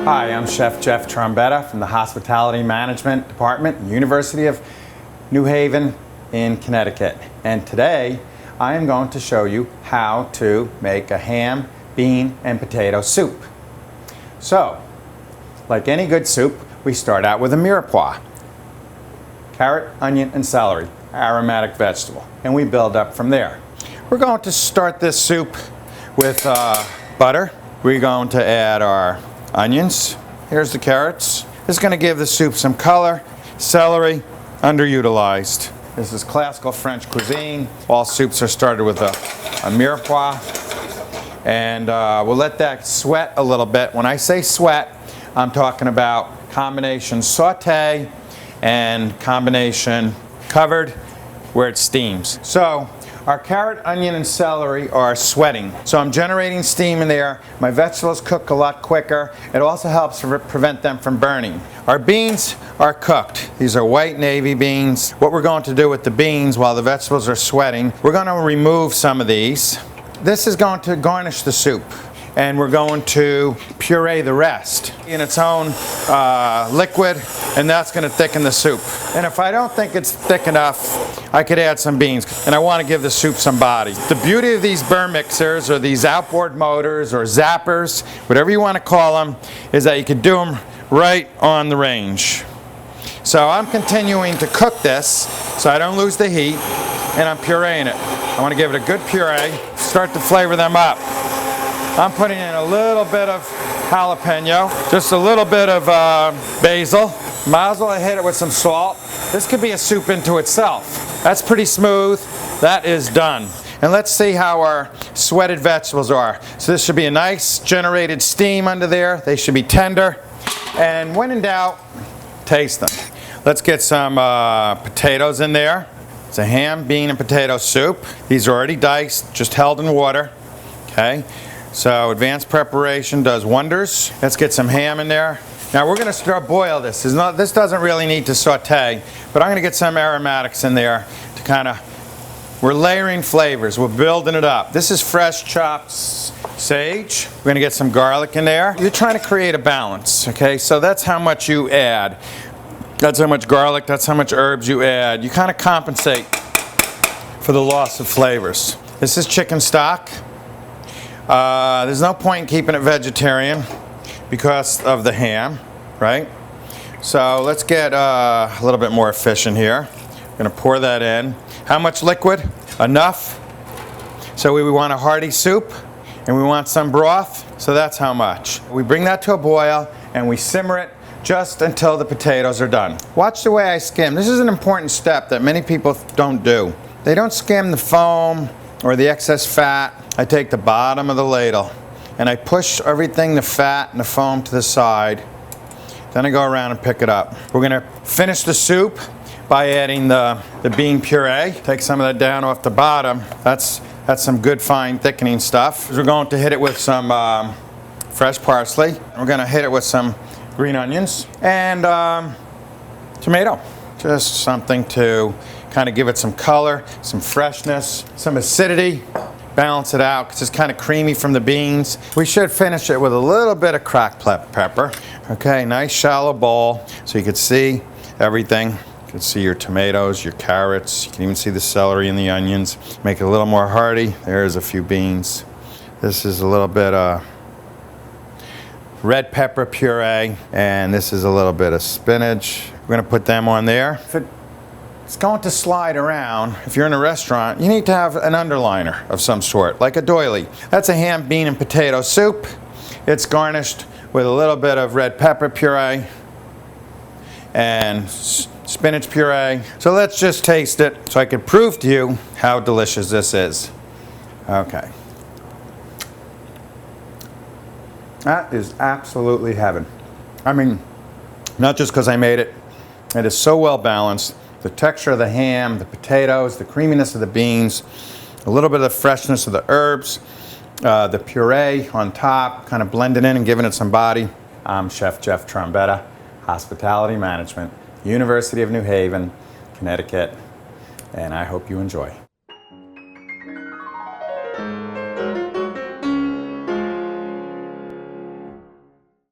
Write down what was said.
Hi, I'm Chef Jeff Trombetta from the Hospitality Management Department, University of New Haven in Connecticut. And today I am going to show you how to make a ham, bean, and potato soup. So, like any good soup, we start out with a mirepoix. Carrot, onion, and celery, aromatic vegetable. And we build up from there. We're going to start this soup with butter. We're going to add our onions. Here's the carrots. This is going to give the soup some color. Celery, underutilized. This is classical French cuisine. All soups are started with a mirepoix. And we'll let that sweat a little bit. When I say sweat, I'm talking about combination saute and combination covered where it steams. So our carrot, onion, and celery are sweating. So I'm generating steam in there. My vegetables cook a lot quicker. It also helps to prevent them from burning. Our beans are cooked. These are white navy beans. What we're going to do with the beans while the vegetables are sweating, we're going to remove some of these. This is going to garnish the soup. And we're going to puree the rest in its own liquid, and that's going to thicken the soup. And if I don't think it's thick enough, I could add some beans, and I want to give the soup some body. The beauty of these burr mixers, or these outboard motors, or zappers, whatever you want to call them, is that you can do them right on the range. So I'm continuing to cook this so I don't lose the heat, and I'm pureeing it. I want to give it a good puree, start to flavor them up. I'm putting in a little bit of jalapeno, just a little bit of basil. Might as well hit it with some salt. This could be a soup into itself. That's pretty smooth. That is done. And let's see how our sweated vegetables are. So this should be a nice generated steam under there. They should be tender. And when in doubt, taste them. Let's get some potatoes in there. It's a ham, bean, and potato soup. These are already diced, just held in water. Okay. So advanced preparation does wonders. Let's get some ham in there. Now we're going to start boil this. This doesn't really need to saute, but I'm going to get some aromatics in there to kind of, we're layering flavors. We're building it up. This is fresh chopped sage. We're going to get some garlic in there. You're trying to create a balance, okay? So that's how much you add. That's how much garlic, that's how much herbs you add. You kind of compensate for the loss of flavors. This is chicken stock. There's no point in keeping it vegetarian because of the ham, right? So let's get a little bit more efficient here. I'm going to pour that in. How much liquid? Enough. So we want a hearty soup and we want some broth, so that's how much. We bring that to a boil and we simmer it just until the potatoes are done. Watch the way I skim. This is an important step that many people don't do. They don't skim the foam or the excess fat. I take the bottom of the ladle and I push everything, the fat and the foam, to the side. Then I go around and pick it up. We're going to finish the soup by adding the bean puree. Take some of that down off the bottom. That's some good fine thickening stuff. We're going to hit it with some fresh parsley. We're going to hit it with some green onions and tomato. Just something to kind of give it some color, some freshness, some acidity. Balance it out because it's kind of creamy from the beans. We should finish it with a little bit of cracked pepper. Okay, nice shallow bowl so you can see everything. You can see your tomatoes, your carrots. You can even see the celery and the onions. Make it a little more hearty. There's a few beans. This is a little bit of red pepper puree, and this is a little bit of spinach. We're going to put them on there. It's going to slide around. If you're in a restaurant, you need to have an underliner of some sort, like a doily. That's a ham, bean, and potato soup. It's garnished with a little bit of red pepper puree and spinach puree. So let's just taste it so I can prove to you how delicious this is. Okay. That is absolutely heaven. I mean, not just because I made it. It is so well balanced. The texture of the ham, the potatoes, the creaminess of the beans, a little bit of the freshness of the herbs, the puree on top, kind of blending in and giving it some body. I'm Chef Jeff Trombetta, Hospitality Management, University of New Haven, Connecticut, and I hope you enjoy.